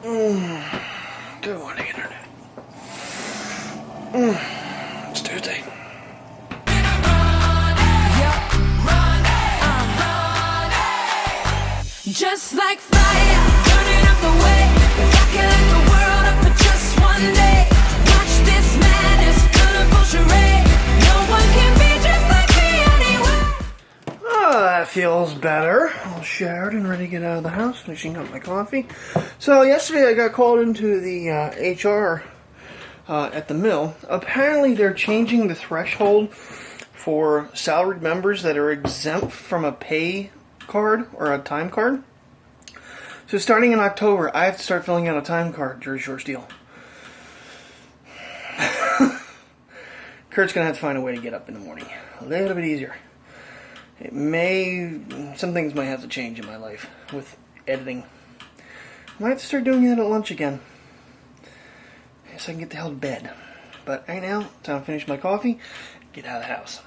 Good morning, Internet. It's Tuesday. Just like fire, burning up the way. If I could light the world up for just one day, watch this madness, colorful charade. No one can be just like me anyway. Oh, that feels better. All showered and ready to get out of the house, finishing up my coffee. So yesterday I got called into the HR at the mill. Apparently they're changing the threshold for salaried members that are exempt from a pay card or a time card. So starting in October, I have to start filling out a time card. Jersey Shore Steel. Kurt's gonna have to find a way to get up in the morning. A little bit easier. Some things might have to change in my life with editing. I might have to start doing that at lunch again, so I can get the hell to bed. But right now, time to finish my coffee, get out of the house.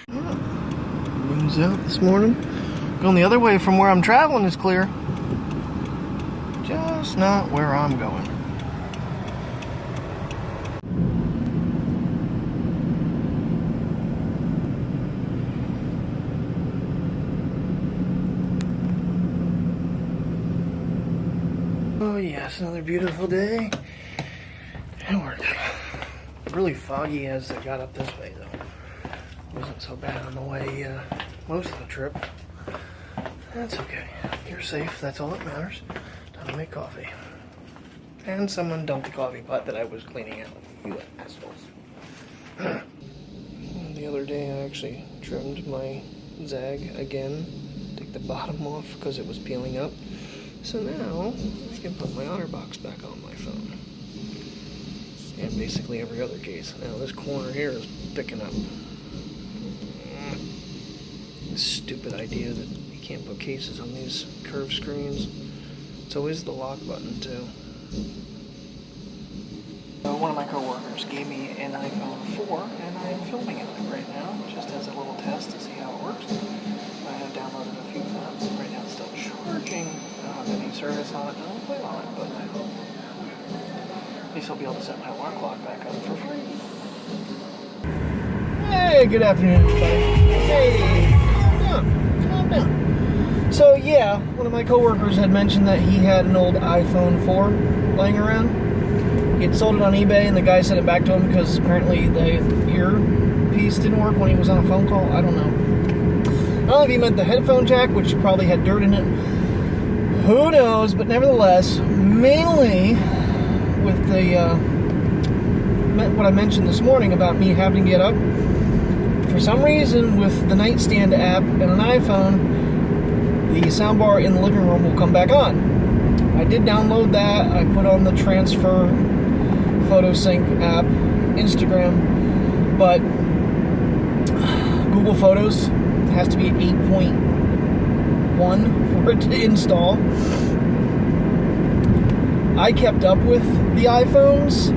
Moon's out this morning. Going the other way from where I'm traveling is clear. Just not where I'm going. Oh yes, another beautiful day. And we're really foggy as I got up this way though. Wasn't so bad on the way most of the trip. That's okay. You're safe, that's all that matters. Time to make coffee. And someone dumped the coffee pot that I was cleaning out. You assholes. The other day I actually trimmed my Zag again. Take the bottom off because it was peeling up. So now I can put my OtterBox back on my phone. And basically every other case. Now this corner here is picking up. Stupid idea that you can't put cases on these curved screens. It's always the lock button too. One of my coworkers gave me an iPhone 4 and I'm filming it right now just as a little test to see how it works. I have downloaded a few apps. Right now it's still charging. I don't have any service on it. I don't play on it, but I hope at least I'll be able to set my alarm clock back up for free. Hey, good afternoon everybody. Hey, calm down. So yeah, one of my coworkers had mentioned that he had an old iPhone 4 laying around. He had sold it on eBay and the guy sent it back to him because apparently the earpiece didn't work when he was on a phone call. I don't know. I don't know if he meant the headphone jack, which probably had dirt in it. Who knows, but nevertheless, mainly with the what I mentioned this morning about me having to get up. For some reason, with the nightstand app and an iPhone, the soundbar in the living room will come back on. I did download that. I put on the transfer photo sync app, Instagram, but Google Photos has to be 8.1 for it to install. I kept up with the iPhones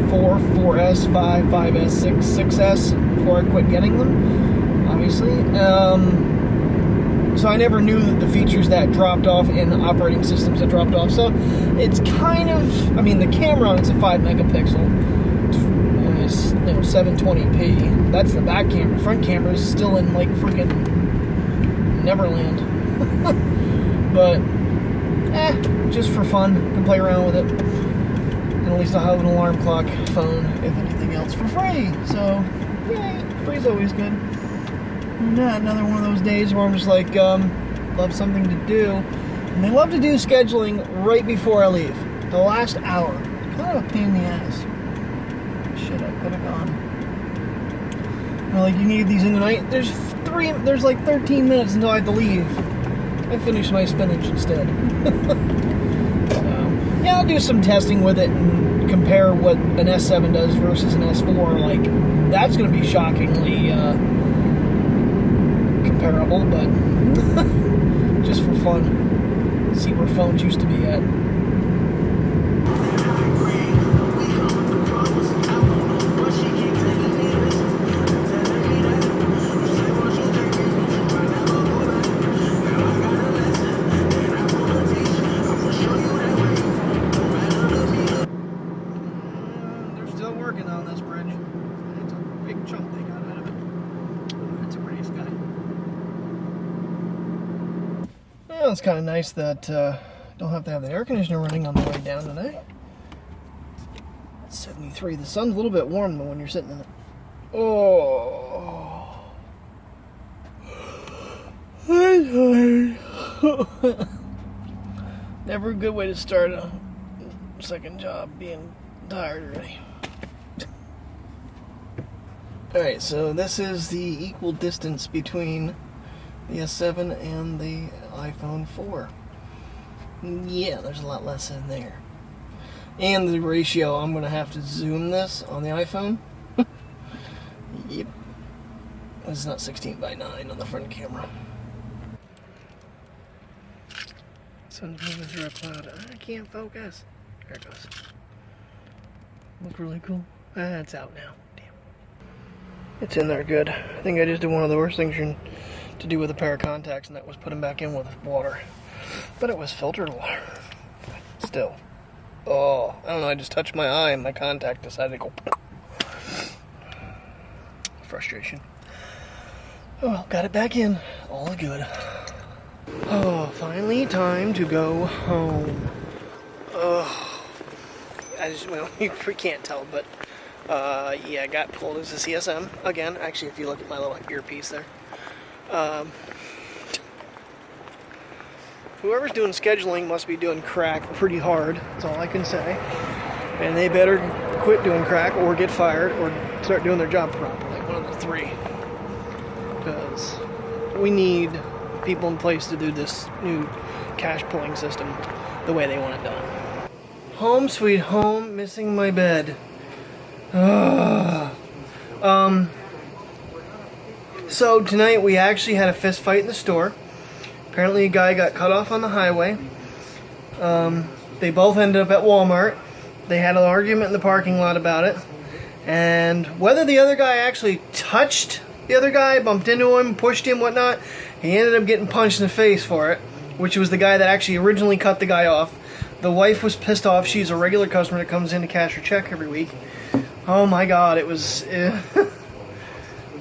4, 4S, 5, 5S, 6, 6S before I quit getting them, obviously. So I never knew that the features that dropped off and the operating systems that dropped off. So it's kind of, I mean, the camera, it's a 5 megapixel. It's 720p. That's the back camera. Front camera is still in like freaking Neverland. But, just for fun. Can play around with it. And at least I'll have an alarm clock phone, if anything else, for free. So, yay, free's always good. Another one of those days where I'm just like, love something to do. And I love to do scheduling right before I leave. The last hour. Kind of a pain in the ass. Shit, I could have gone. Like, you need these in the night. There's like 13 minutes until I have to leave. I finished my spinach instead. So, yeah, I'll do some testing with it and compare what an S7 does versus an S4. Like, that's going to be shockingly comparable, but just for fun, see where phones used to be at. Well, it's kind of nice that don't have to have the air conditioner running on the way down today. It's 73. The sun's a little bit warm though when you're sitting in it. Oh. I'm tired. Never a good way to start a second job, being tired already. Alright, so this is the equal distance between the S7 and the iPhone 4. Yeah, there's a lot less in there. And the ratio, I'm going to have to zoom this on the iPhone. Yep. It's not 16:9 on the front camera. Sun's moving through a cloud. I can't focus. There it goes. Look really cool. It's out now. Damn. It's in there good. I think I just did one of the worst things to do with a pair of contacts, and that was put them back in with water. But it was filtered water. Still. Oh, I don't know. I just touched my eye and my contact decided to go. Frustration. Oh, well, got it back in. All good. Oh, finally time to go home. Oh, well, you can't tell, but yeah, I got pulled as a CSM again. Actually, if you look at my little earpiece there, whoever's doing scheduling must be doing crack pretty hard. That's all I can say. And they better quit doing crack or get fired or start doing their job properly. One of the three. Because we need people in place to do this new cash pulling system the way they want it done. Home sweet home, missing my bed. So tonight we actually had a fist fight in the store. Apparently a guy got cut off on the highway. They both ended up at Walmart. They had an argument in the parking lot about it. And whether the other guy actually touched the other guy, bumped into him, pushed him, whatnot, he ended up getting punched in the face for it, which was the guy that actually originally cut the guy off. The wife was pissed off. She's a regular customer that comes in to cash her check every week. Oh my god, it was...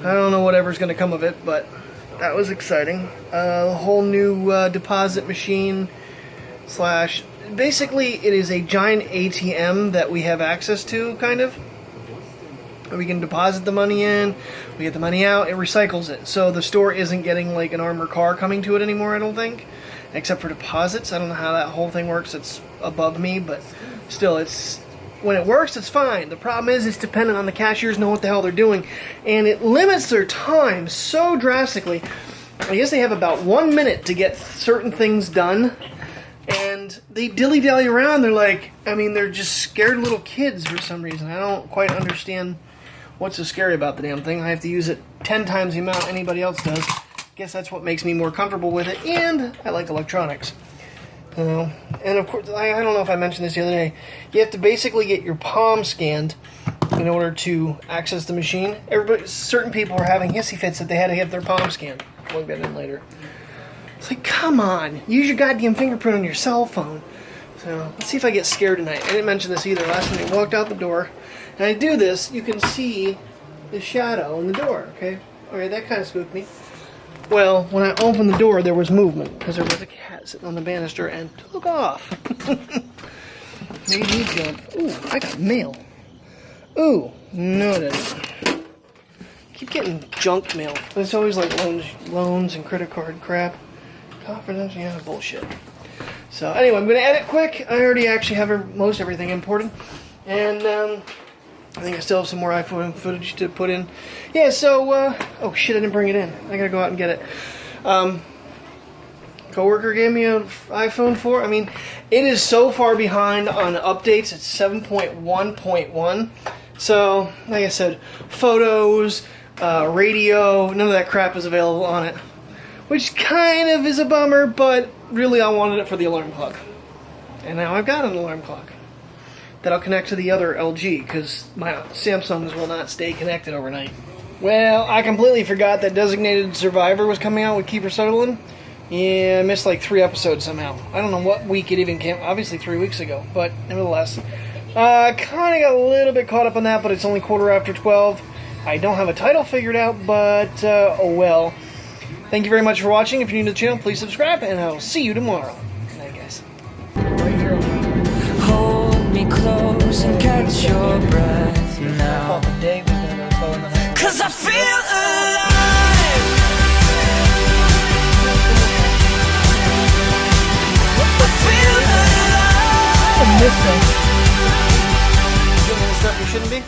I don't know whatever's going to come of it, but that was exciting. A whole new deposit machine slash... Basically, it is a giant ATM that we have access to, kind of. We can deposit the money in, we get the money out, it recycles it. So the store isn't getting like an armored car coming to it anymore, I don't think. Except for deposits. I don't know how that whole thing works. It's above me, but still, it's... When it works, it's fine. The problem is it's dependent on the cashiers know what the hell they're doing. And it limits their time so drastically. I guess they have about 1 minute to get certain things done. And they dilly-dally around. They're like, I mean, they're just scared little kids for some reason. I don't quite understand what's so scary about the damn thing. I have to use it 10 times the amount anybody else does. Guess that's what makes me more comfortable with it. And I like electronics. And of course, I don't know if I mentioned this the other day. You have to basically get your palm scanned in order to access the machine. Certain people are having hissy fits that they had to have their palm scanned. Plug that in later. It's like, come on, use your goddamn fingerprint on your cell phone. So let's see if I get scared tonight. I didn't mention this either. Last time I walked out the door, and I do this, you can see the shadow in the door. Okay, that kind of spooked me. Well, when I opened the door, there was movement because there was a cat sitting on the banister and took off. Made me jump. Ooh, I got mail. Ooh, no, that isn't. Keep getting junk mail. It's always like loans and credit card crap. Confidential, yeah, bullshit. So anyway, I'm going to edit quick. I already actually have most everything imported. And I think I still have some more iPhone footage to put in. Yeah, so, oh shit, I didn't bring it in. I gotta go out and get it. Coworker gave me an iPhone 4. I mean, it is so far behind on updates. It's 7.1.1. So, like I said, photos, radio, none of that crap is available on it. Which kind of is a bummer, but really I wanted it for the alarm clock. And now I've got an alarm clock that'll connect to the other LG, because my Samsungs will not stay connected overnight. Well, I completely forgot that Designated Survivor was coming out with Kiefer Sutherland. Yeah, I missed like 3 episodes somehow. I don't know what week it even came, obviously 3 weeks ago, but nevertheless. Kind of got a little bit caught up on that, but it's only 12:15. I don't have a title figured out, but oh well. Thank you very much for watching. If you're new to the channel, please subscribe, and I'll see you tomorrow. Good night, guys. Right here. Hold me close and catch your breath I now. thought the day was going to go slow in the night. 'Cause I feel